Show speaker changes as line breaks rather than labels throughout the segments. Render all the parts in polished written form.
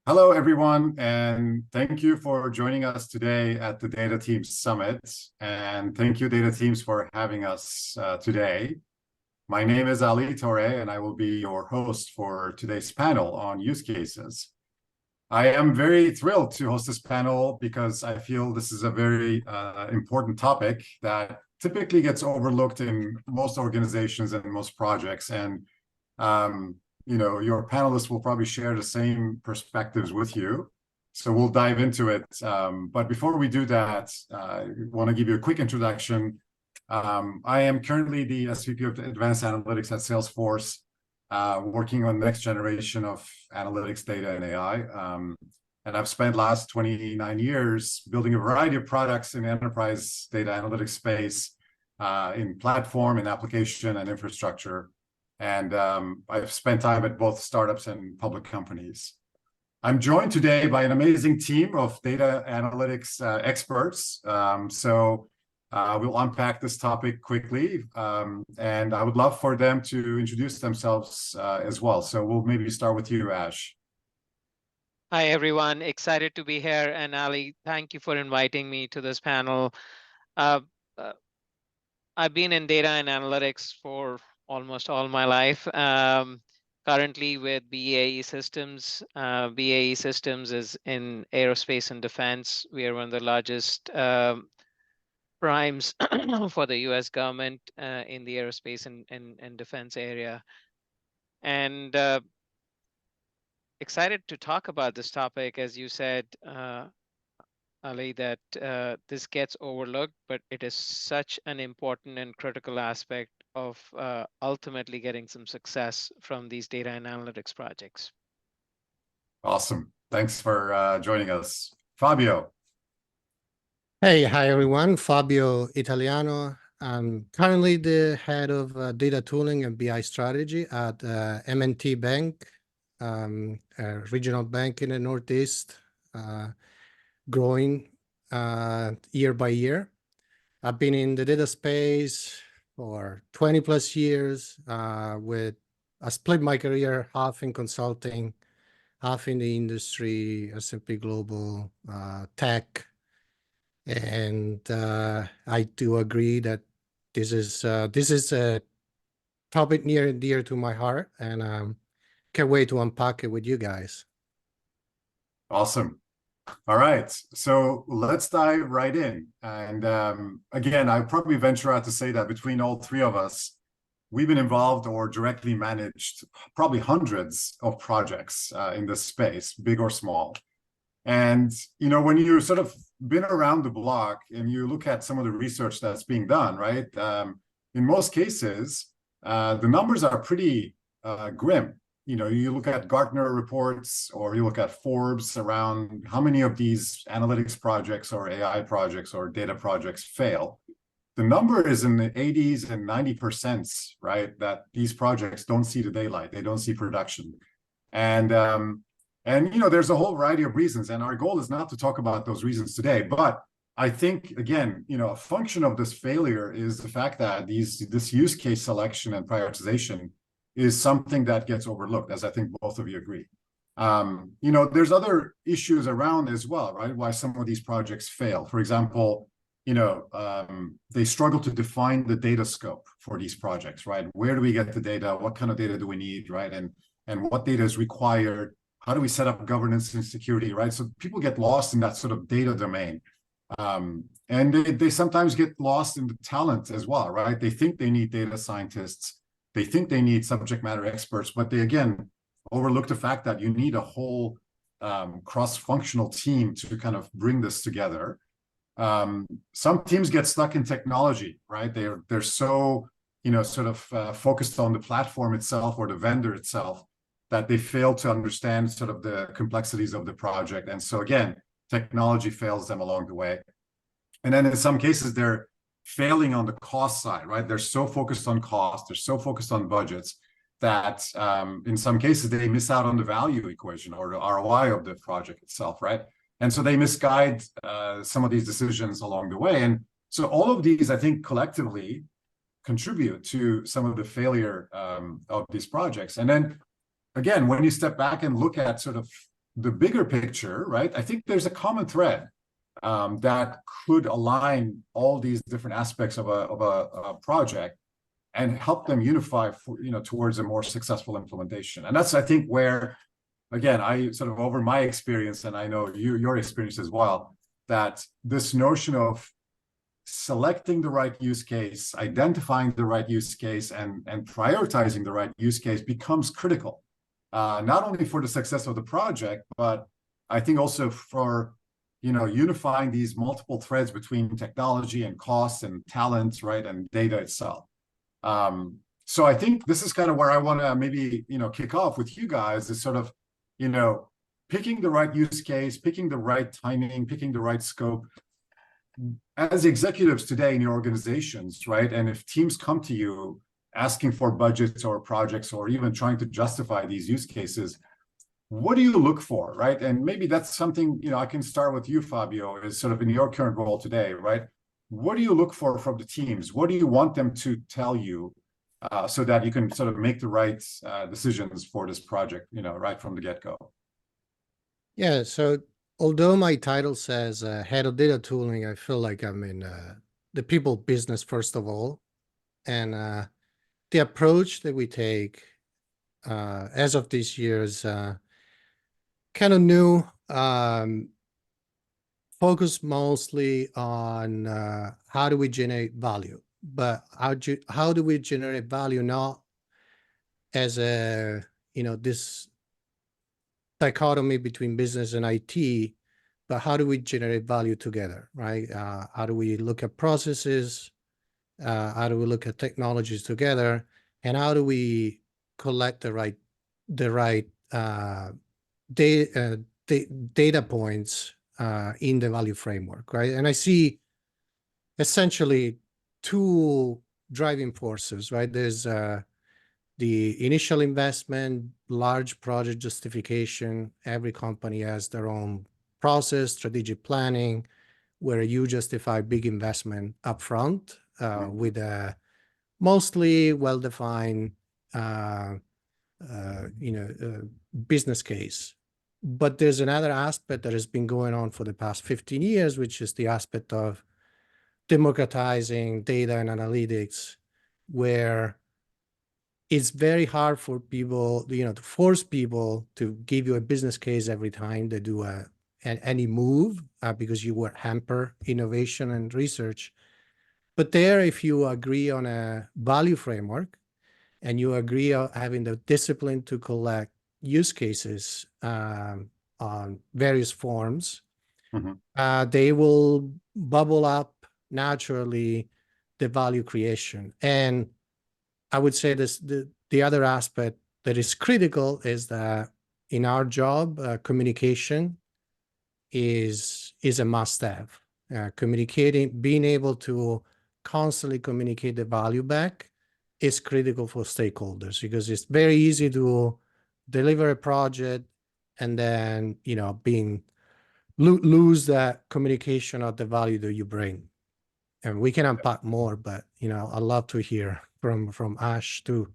Hello, everyone, and thank you for joining us today at the Data Teams Summit. And thank you, Data Teams, for having us today. My name is Ali Torre, and I will be your host for today's panel on use cases. I am very thrilled to host this panel because I feel this is a very important topic that typically gets overlooked in most organizations and most projects. And your panelists will probably share the same perspectives with you. So we'll dive into it. But before we do that, I want to give you a quick introduction. I am currently the SVP of Advanced Analytics at Salesforce, working on the next generation of analytics, data, and AI. And I've spent last 29 years building a variety of products in the enterprise data analytics space, in platform and application and infrastructure. And I've spent time at both startups and public companies. I'm joined today by an amazing team of data analytics experts. We'll unpack this topic quickly, and I would love for them to introduce themselves as well. So we'll maybe start with you, Ash.
Hi, everyone. Excited to be here. And Ali, thank you for inviting me to this panel. I've been in data and analytics for almost all my life. Currently with BAE Systems. BAE Systems is in aerospace and defense. We are one of the largest primes for the US government in the aerospace and defense area. And excited to talk about this topic, as you said, Ali, that this gets overlooked, but it is such an important and critical aspect of ultimately getting some success from these data and analytics projects.
Awesome. Thanks for joining us. Fabio.
Hey, hi, everyone. Fabio Italiano. I'm currently the head of data tooling and BI strategy at M&T Bank, a regional bank in the Northeast, growing year by year. I've been in the data space for 20 plus years. I split my career half in consulting, half in the industry, S&P Global, tech. And I do agree that this is a topic near and dear to my heart, and can't wait to unpack it with you guys.
Awesome. All right, so let's dive right in. And again, I probably venture out to say that between all three of us, we've been involved or directly managed probably hundreds of projects in this space, big or small. And, when you sort of been around the block and you look at some of the research that's being done, right? In most cases, the numbers are pretty grim. You look at Gartner reports or you look at Forbes around how many of these analytics projects or AI projects or data projects fail. The number is in the 80s and 90%, right? That these projects don't see the daylight, they don't see production. And there's a whole variety of reasons, and our goal is not to talk about those reasons today. But I think, again, a function of this failure is the fact that this use case selection and prioritization is something that gets overlooked, as I think both of you agree. There's other issues around as well, right? Why some of these projects fail. For example, they struggle to define the data scope for these projects, right? Where do we get the data? What kind of data do we need, right? And what data is required? How do we set up governance and security, right? So people get lost in that sort of data domain. And they sometimes get lost in the talent as well, right? They think they need data scientists. They think they need subject matter experts, but they, again, overlook the fact that you need a whole cross-functional team to kind of bring this together. Some teams get stuck in technology, right? They're so, focused on the platform itself or the vendor itself that they fail to understand sort of the complexities of the project. And so, again, technology fails them along the way. And then in some cases, they're failing on the cost side, right? They're so focused on cost, they're so focused on budgets that in some cases they miss out on the value equation or the ROI of the project itself, right? And so they misguide some of these decisions along the way. And so all of these, I think, collectively contribute to some of the failure of these projects. And then, again, when you step back and look at sort of the bigger picture, right, I think there's a common thread that could align all these different aspects of a project and help them unify for, towards a more successful implementation. And that's, I think, where, again, I sort of, over my experience, and I know your experience as well, that this notion of selecting the right use case, identifying the right use case, and prioritizing the right use case becomes critical, not only for the success of the project, but I think also for unifying these multiple threads between technology and costs and talents, right, and data itself. So I think this is kind of where I want to maybe kick off with you guys, is sort of picking the right use case, picking the right timing, picking the right scope. As executives today in your organizations, right, and if teams come to you asking for budgets or projects or even trying to justify these use cases, what do you look for, right? And maybe that's something, I can start with you, Fabio, is sort of in your current role today, right? What do you look for from the teams? What do you want them to tell you so that you can sort of make the right decisions for this project, right from the get-go?
Yeah, so although my title says head of data tooling, I feel like I'm in the people business, first of all. And the approach that we take as of this year is kind of new, focus mostly on how do we generate value, but how do we generate value not as a this dichotomy between business and IT, but how do we generate value together, right? How do we look at processes? How do we look at technologies together? And how do we collect the right data points in the value framework, right? And I see essentially two driving forces, right? There's the initial investment, large project justification. Every company has their own process, strategic planning, where you justify big investment upfront with a mostly well-defined, business case. But there's another aspect that has been going on for the past 15 years, which is the aspect of democratizing data and analytics, where it's very hard for people, to force people to give you a business case every time they do any move because you will hamper innovation and research. But there, if you agree on a value framework and you agree on having the discipline to collect use cases on various forms, they will bubble up naturally the value creation. And I would say this, the other aspect that is critical is that in our job, communication is a must-have. Communicating, being able to constantly communicate the value back is critical for stakeholders, because it's very easy to deliver a project and then lose that communication of the value that you bring. And we can unpack more, but I'd love to hear from Ash too.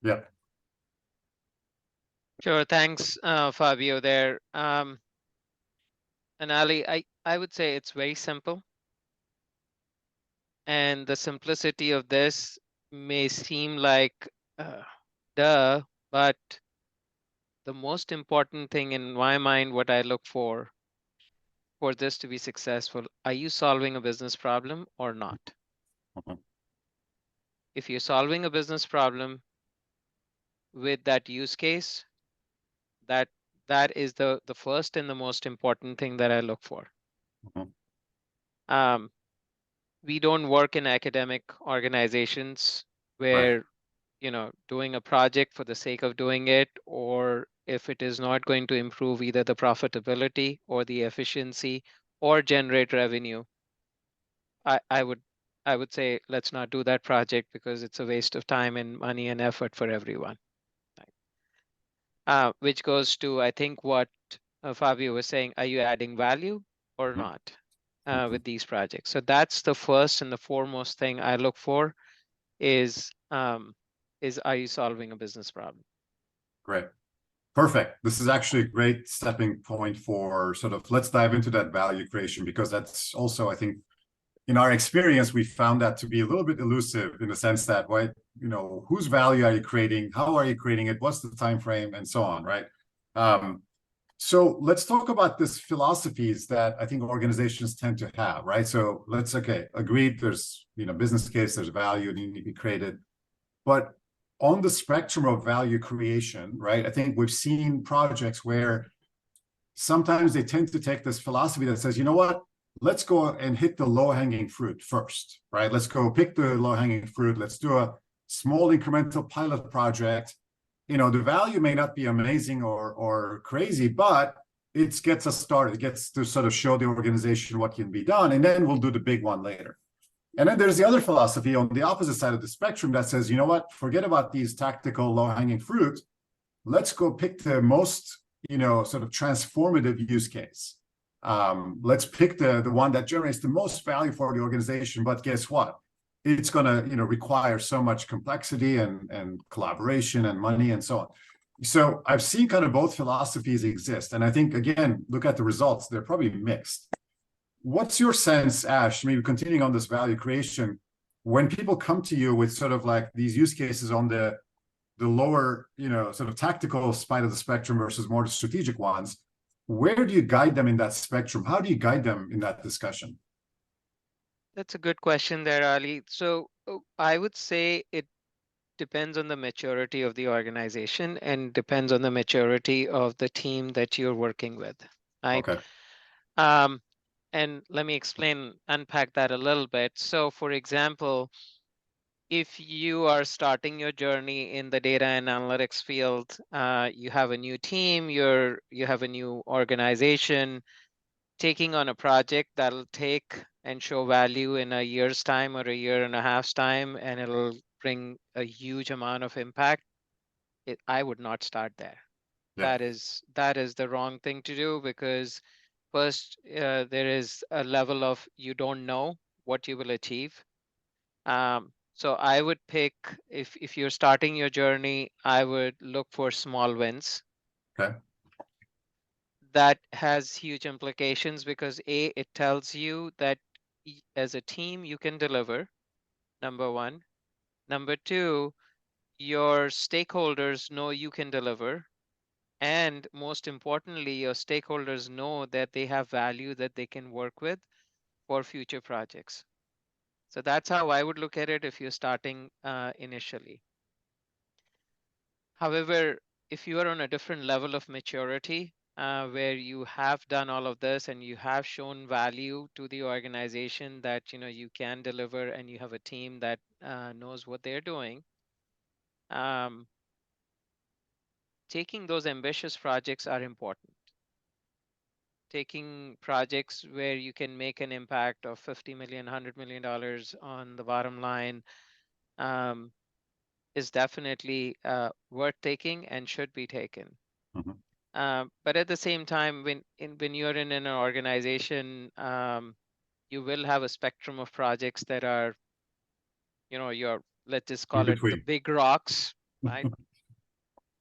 Yeah.
Sure, thanks, Fabio there. And Ali, I would say it's very simple. And the simplicity of this may seem like duh, but the most important thing in my mind, what I look for this to be successful, are you solving a business problem or not? If you're solving a business problem with that use case, that is the first and the most important thing that I look for. We don't work in academic organizations where doing a project for the sake of doing it, or if it is not going to improve either the profitability or the efficiency or generate revenue, I would say let's not do that project, because it's a waste of time and money and effort for everyone. Which goes to, I think, what Fabio was saying, are you adding value or not with these projects? So that's the first and the foremost thing I look for is are you solving a business problem?
Great. Perfect. This is actually a great stepping point for sort of, let's dive into that value creation, because that's also, I think, in our experience, we found that to be a little bit elusive in the sense that, right, whose value are you creating? How are you creating it? What's the time frame, and so on, right? So let's talk about this philosophies that I think organizations tend to have, right? So let's, okay, agreed, there's, business case, there's value that need to be created. But on the spectrum of value creation, right, I think we've seen projects where sometimes they tend to take this philosophy that says, you know what, let's go and hit the low-hanging fruit first, right? Let's go pick the low-hanging fruit. Let's do a small incremental pilot project. The value may not be amazing or crazy, but it gets us started. It gets to sort of show the organization what can be done, and then we'll do the big one later. And then there's the other philosophy on the opposite side of the spectrum that says, you know what, forget about these tactical low-hanging fruit. Let's go pick the most, sort of transformative use case. Let's pick the one that generates the most value for the organization. But guess what? It's going to, require so much complexity and collaboration and money and so on. So I've seen kind of both philosophies exist. And I think, again, look at the results. They're probably mixed. What's your sense, Ash, maybe continuing on this value creation, when people come to you with sort of like these use cases on the lower, sort of tactical side of the spectrum versus more strategic ones, where do you guide them in that spectrum? How do you guide them in that discussion?
That's a good question there, Ali. So I would say it depends on the maturity of the organization and depends on the maturity of the team that you're working with, right?
Okay.
And let me unpack that a little bit. So for example, if you are starting your journey in the data and analytics field, you have a new team, you have a new organization, taking on a project that'll take and show value in a year's time or a year and a half's time, and it'll bring a huge amount of impact, I would not start there.
Yeah.
That is the wrong thing to do, because first, there is a level of you don't know what you will achieve. So I would pick, if you're starting your journey, I would look for small wins.
Okay.
That has huge implications because it tells you that as a team you can deliver, number one. Number two, your stakeholders know you can deliver. And most importantly, your stakeholders know that they have value that they can work with for future projects. So that's how I would look at it if you're starting initially. However, if you are on a different level of maturity, where you have done all of this and you have shown value to the organization that you can deliver, and you have a team that knows what they're doing, taking those ambitious projects are important. Taking projects where you can make an impact of $50 million, $100 million on the bottom line is definitely worth taking and should be taken. But at the same time, when you're in an organization, you will have a spectrum of projects that are, let's just call it the big rocks, right?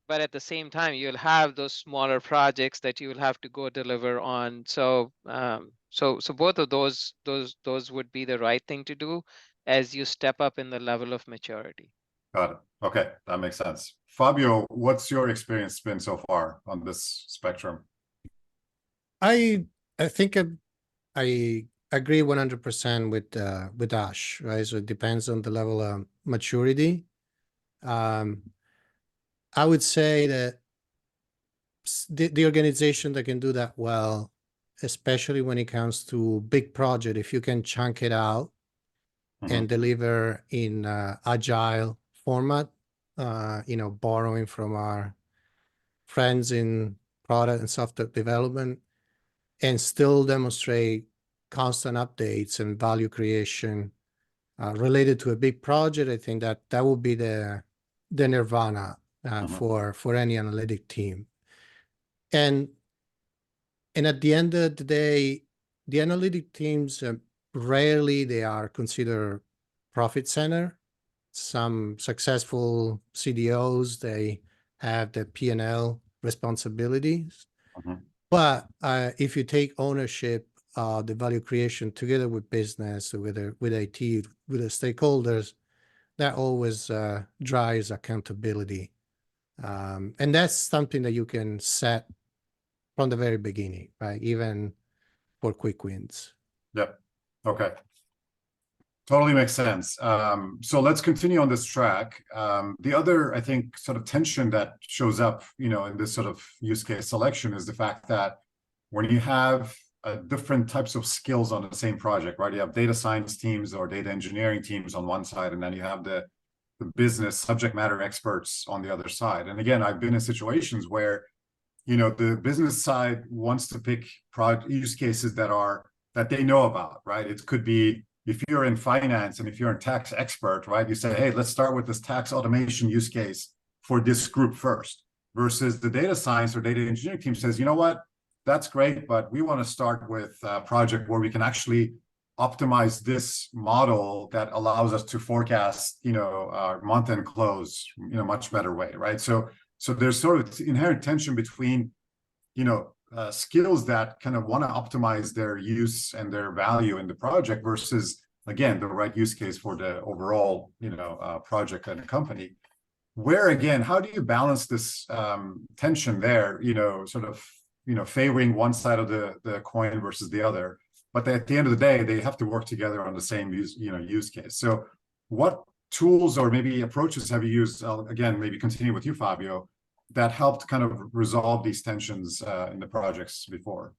But at the same time, you'll have those smaller projects that you will have to go deliver on. So, so both of those would be the right thing to do as you step up in the level of maturity.
Got it. Okay, that makes sense. Fabio, what's your experience been so far on this spectrum?
I think I agree 100% with Ash, right? So it depends on the level of maturity. I would say that the organization that can do that well, especially when it comes to big project, if you can chunk it out and deliver in agile format, borrowing from our friends in product and software development, and still demonstrate constant updates and value creation related to a big project, I think that would be the nirvana for any analytic team. And at the end of the day, the analytic teams rarely they are considered profit center. Some successful CDOs, they have the P&L responsibilities.
Mhm.
But if you take ownership of the value creation together with business, with IT, with the stakeholders, that always drives accountability. And that's something that you can set from the very beginning, right? Even for quick wins.
Yep. Okay. Totally makes sense. So let's continue on this track. The other, I think, sort of tension that shows up, in this sort of use case selection is the fact that when you have different types of skills on the same project, right? You have data science teams or data engineering teams on one side, and then you have the business subject matter experts on the other side. And again, I've been in situations where, the business side wants to pick use cases that they know about, right? It could be, if you're in finance and if you're a tax expert, right, you say, hey, let's start with this tax automation use case for this group first, versus the data science or data engineering team says, you know what, that's great, but we want to start with a project where we can actually optimize this model that allows us to forecast, our month-end close in a much better way, right? So there's sort of inherent tension between, skills that kind of want to optimize their use and their value in the project versus, again, the right use case for the overall, project and a company. Where, again, how do you balance this tension there, sort of, favoring one side of the coin versus the other? But at the end of the day, they have to work together on the same use case. So what tools or maybe approaches have you used, again, maybe continue with you, Fabio, that helped kind of resolve these tensions in the projects before?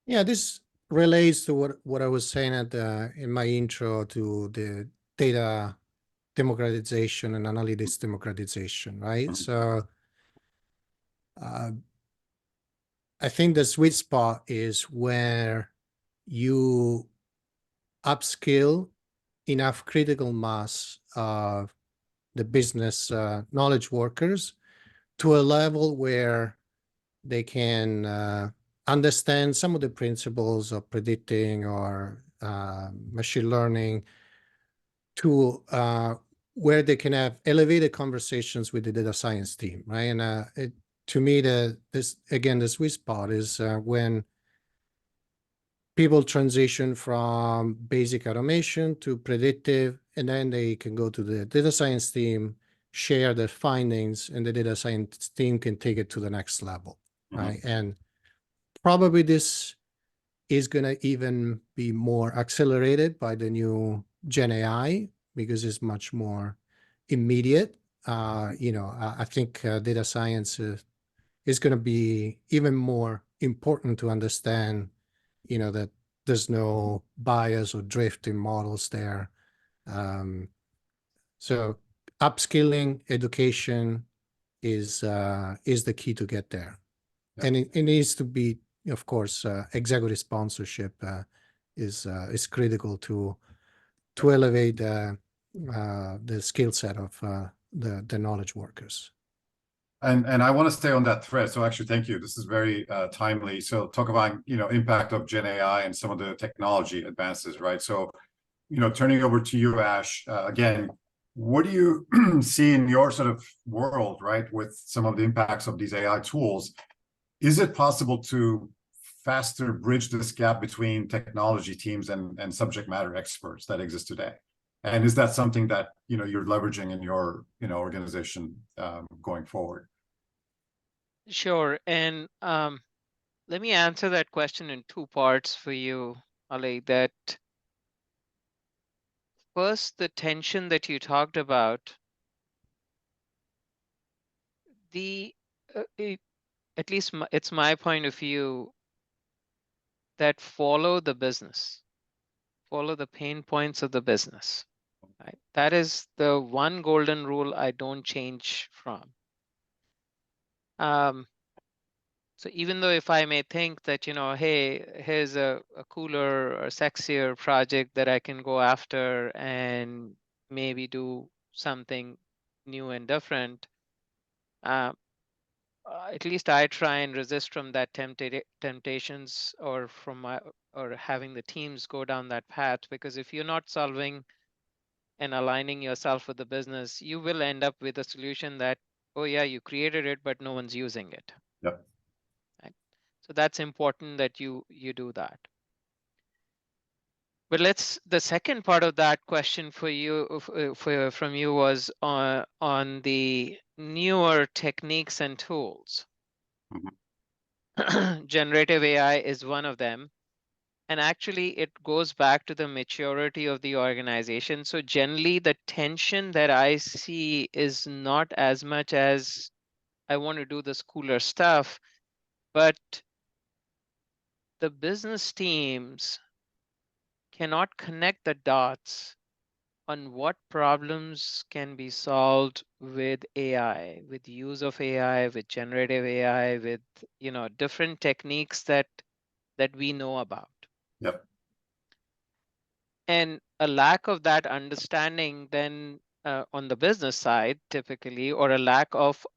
Yeah, this relates to what I was saying in my intro to the data democratization and analytics democratization, right?
Mhm.
So I think the sweet spot is where you upskill enough critical mass of the business knowledge workers to a level where they can understand some of the principles of predicting or machine learning, to where they can have elevated conversations with the data science team, right? And to me, the sweet spot is when people transition from basic automation to predictive, and then they can go to the data science team, share their findings, and the data science team can take it to the next level, right? And probably this is going to even be more accelerated by the new Gen AI because it's much more immediate. I think data science is going to be even more important to understand, that there's no bias or drift in models there. So upskilling education is the key to get there. Yeah. And it needs to be, of course, executive sponsorship is critical to elevate the skill set of the knowledge workers.
And I want to stay on that thread. So actually, thank you. This is very timely. So talk about, impact of Gen AI and some of the technology advances, right? So, turning over to you, Ash, again, what do you see in your sort of world, right, with some of the impacts of these AI tools? Is it possible to faster bridge this gap between technology teams and subject matter experts that exist today? And is that something that, you're leveraging in your, organization going forward?
Sure. And let me answer that question in two parts for you, Ali. That first, the tension that you talked about, at least it's my point of view, that follow the business, follow the pain points of the business. Right? That is the one golden rule I don't change from. So even though if I may think that, hey, here's a cooler or sexier project that I can go after and maybe do something new and different, at least I try and resist from that temptations or having the teams go down that path, because if you're not solving and aligning yourself with the business, you will end up with a solution that oh yeah, you created it, but no one's using it.
Yep.
Right? So that's important that you do that. But the second part of that question for you, from you, was on the newer techniques and tools. Generative AI is one of them. And actually, it goes back to the maturity of the organization. So generally, the tension that I see is not as much as I want to do this cooler stuff, but the business teams cannot connect the dots on what problems can be solved with AI, with use of AI, with generative AI, with different techniques that we know about.
Yep.
And a lack of that understanding then on the business side, typically, or a lack of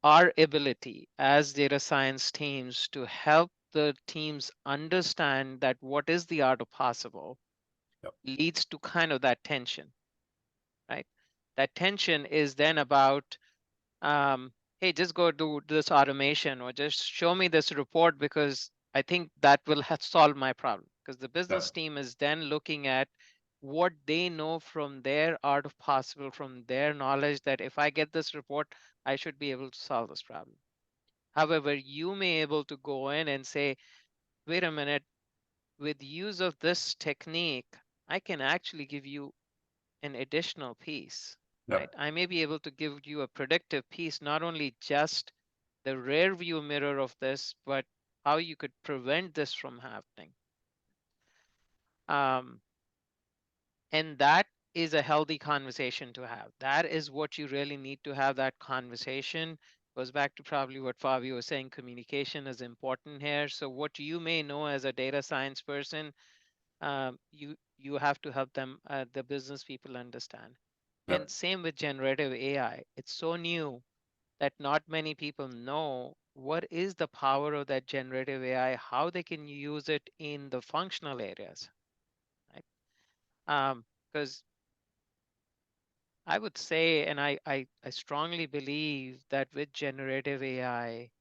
our ability as data science teams to help the teams understand that what is the art of possible,
Yep.
leads to kind of that tension, right? That tension is then about, hey, just go do this automation or just show me this report because I think that will solve my problem. Because the business
Yep.
team is then looking at what they know from their art of possible, from their knowledge that if I get this report, I should be able to solve this problem. However, you may able to go in and say, wait a minute, with use of this technique, I can actually give you an additional piece, right?
Yep.
I may be able to give you a predictive piece, not only just the rear view mirror of this, but how you could prevent this from happening. And that is a healthy conversation to have. That is what you really need to have, that conversation. Goes back to probably what Fabio was saying, communication is important here. So what you may know as a data science person, you have to help them, the business people, understand.
Yep.
And same with generative AI. It's so new that not many people know what is the power of that generative AI, how they can use it in the functional areas, right? Because I would say, and I strongly believe that with generative AI,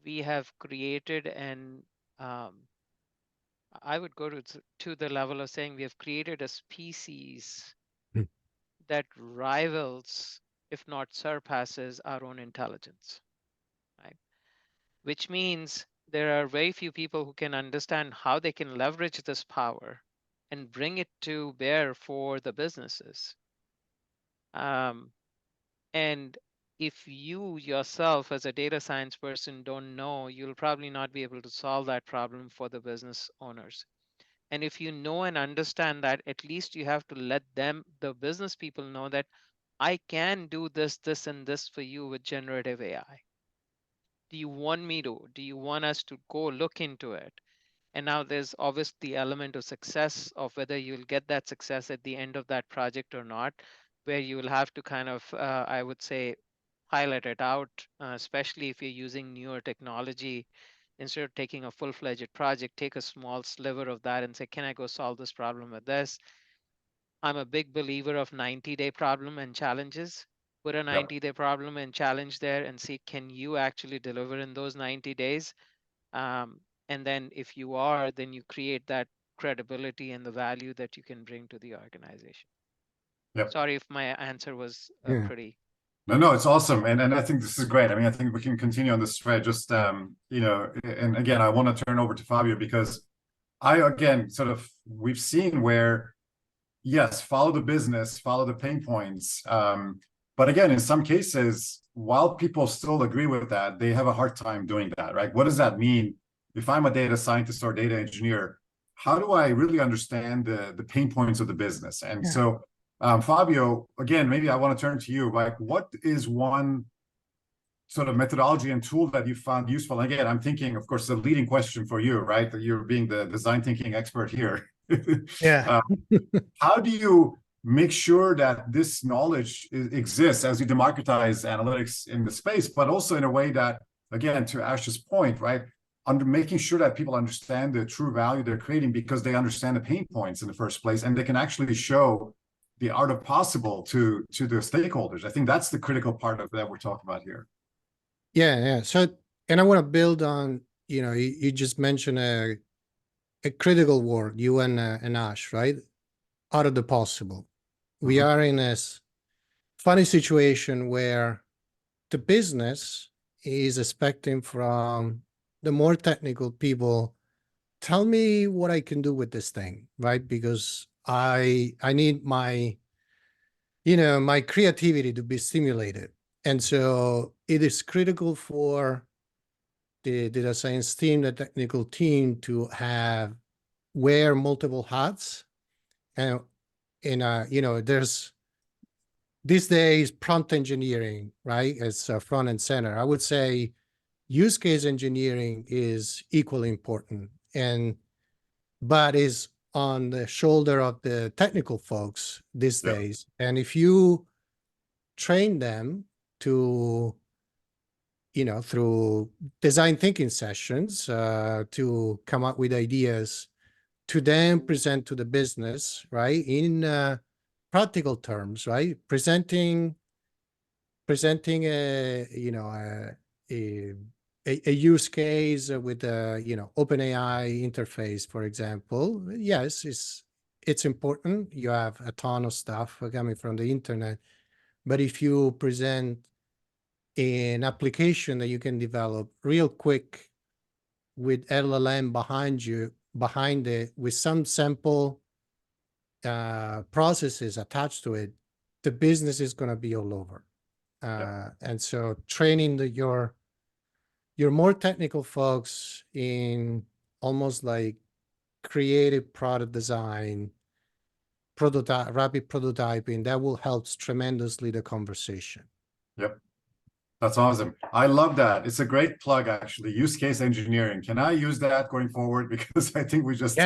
we have created an, I would go to the level of saying we have created a species
Hmm.
that rivals, if not surpasses, our own intelligence, right? Which means there are very few people who can understand how they can leverage this power and bring it to bear for the businesses. And if you yourself as a data science person don't know, you'll probably not be able to solve that problem for the business owners. And if you know and understand that, at least you have to let them, the business people, know that I can do this, this, and this for you with generative AI. Do you want me to? Do you want us to go look into it? And now there's obviously the element of success of whether you'll get that success at the end of that project or not, where you will have to kind of, I would say, pilot it out, especially if you're using newer technology. Instead of taking a full-fledged project, take a small sliver of that and say, can I go solve this problem with this? I'm a big believer of 90-day problem and challenges. Put a
Yep.
90-day problem and challenge there and see, can you actually deliver in those 90 days? And then if you are, then you create that credibility and the value that you can bring to the organization.
Yep.
Sorry if my answer was
Yeah.
pretty.
No, it's awesome. And I think this is great. I mean, I think we can continue on this thread. Just and again, I want to turn over to Fabio because we've seen where, yes, follow the business, follow the pain points. But again, in some cases, while people still agree with that, they have a hard time doing that, right? What does that mean? If I'm a data scientist or data engineer, how do I really understand the pain points of the business? And so, Fabio, again, maybe I want to turn to you. Like, what is one sort of methodology and tool that you found useful? And again, I'm thinking, of course, the leading question for you, right? That you're being the design thinking expert here.
Yeah.
How do you make sure that this knowledge exists as you democratize analytics in the space, but also in a way that, again, to Ash's point, right, under making sure that people understand the true value they're creating because they understand the pain points in the first place, and they can actually show the art of possible to the stakeholders. I think that's the critical part of that we're talking about here.
Yeah. So, and I want to build on, you just mentioned a critical word, you and Ash, right? Out of the possible. We are in this funny situation where the business is expecting from the more technical people, tell me what I can do with this thing, right? Because I need my, my creativity to be stimulated. And so it is critical for the data science team, the technical team, to wear multiple hats. And there's these days prompt engineering, right? It's front and center. I would say use case engineering is equally important, but is on the shoulder of the technical folks these days. And if you train them to, through design thinking sessions, to come up with ideas to then present to the business, right, in practical terms, right, presenting a use case with a OpenAI interface, for example. Yes, it's important. You have a ton of stuff coming from the internet, but if you present an application that you can develop real quick with LLM behind it, with some sample processes attached to it, the business is going to be all over. And so training your more technical folks in almost like creative product design, rapid prototyping, that will help tremendously the conversation.
Yep. That's awesome. I love that. It's a great plug, actually. Use case engineering. Can I use that going forward? Because I think we just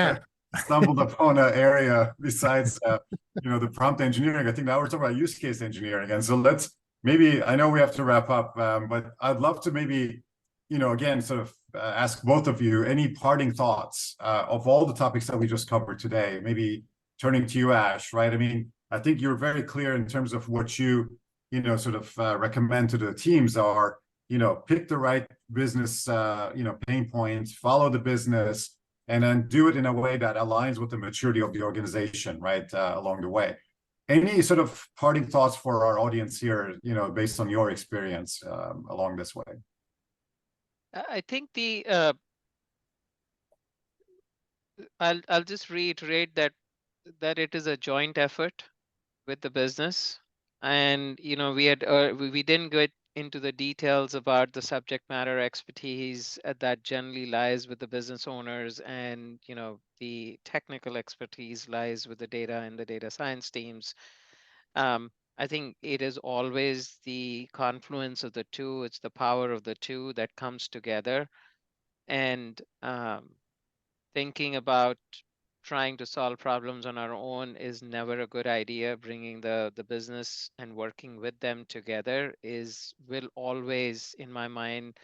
stumbled upon an area besides, the prompt engineering. I think now we're talking about use case engineering. And so let's maybe, I know we have to wrap up, but I'd love to maybe, again, sort of ask both of you any parting thoughts of all the topics that we just covered today. Maybe turning to you, Ash, right? I mean, I think you're very clear in terms of what you sort of recommend to the teams are, pick the right business, pain points, follow the business, and then do it in a way that aligns with the maturity of the organization, right, along the way. Any sort of parting thoughts for our audience here, based on your experience along this way?
I think I'll just reiterate that it is a joint effort with the business. And we didn't get into the details about the subject matter expertise that generally lies with the business owners, and the technical expertise lies with the data and the data science teams. I think it is always the confluence of the two. It's the power of the two that comes together. And thinking about trying to solve problems on our own is never a good idea. Bringing the business and working with them together will always, in my mind,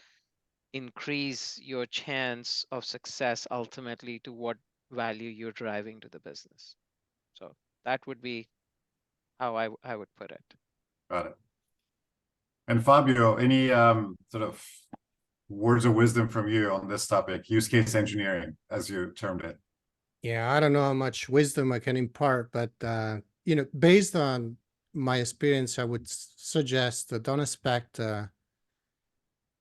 increase your chance of success ultimately to what value you're driving to the business. So that would be how I would put it.
Got it. And Fabio, any sort of words of wisdom from you on this topic, use case engineering, as you termed it?
Yeah, I don't know how much wisdom I can impart, but based on my experience, I would suggest that don't expect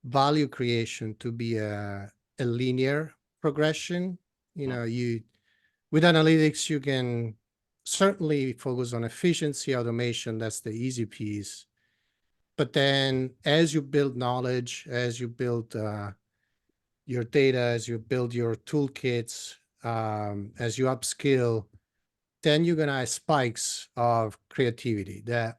value creation to be a linear progression. With analytics, you can certainly focus on efficiency, automation. That's the easy piece. But then as you build knowledge, as you build your data, as you build your toolkits, as you upskill, then you're going to have spikes of creativity that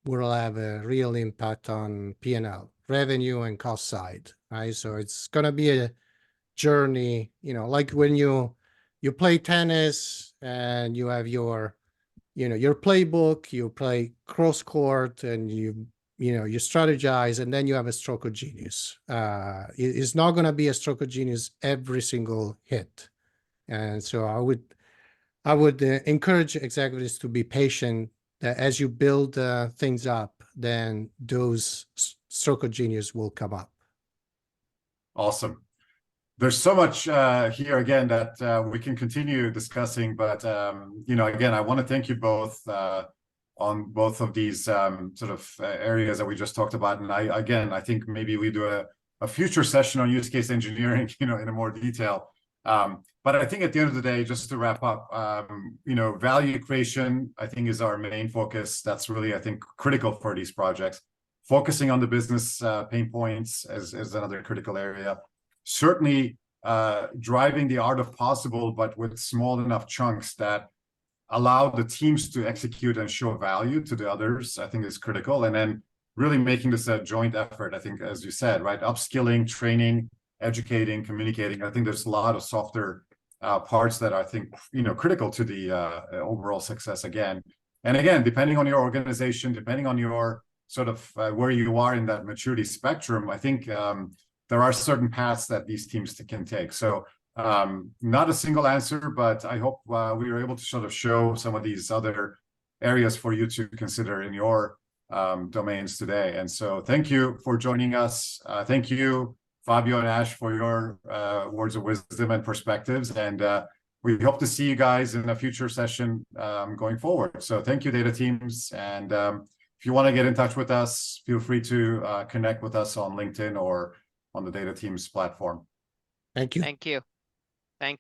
will have a real impact on P&L, revenue and cost side, right? So it's going to be a journey, like when you play tennis and you have your playbook, you play cross court, and you strategize, and then you have a stroke of genius. It's not going to be a stroke of genius every single hit. And so I would encourage executives to be patient as you build things up, then those stroke of genius will come up.
Awesome. There's so much here again that we can continue discussing, but again, I want to thank you both on both of these sort of areas that we just talked about. And I think maybe we do a future session on use case engineering, in a more detail. But I think at the end of the day, just to wrap up, value creation, I think, is our main focus. That's really, I think, critical for these projects. Focusing on the business pain points is another critical area. Certainly driving the art of possible, but with small enough chunks that allow the teams to execute and show value to the others, I think, is critical. And then really making this a joint effort, I think, as you said, right? Upskilling, training, educating, communicating. I think there's a lot of softer parts that I think, critical to the overall success again. And again, depending on your organization, depending on your sort of where you are in that maturity spectrum, I think there are certain paths that these teams can take. So not a single answer, but I hope we were able to sort of show some of these other areas for you to consider in your domains today. And so thank you for joining us. Thank you, Fabio and Ash, for your words of wisdom and perspectives. And we hope to see you guys in a future session going forward. So thank you, data teams. And if you want to get in touch with us, feel free to connect with us on LinkedIn or on the Data Teams platform.
Thank you.
Thank you.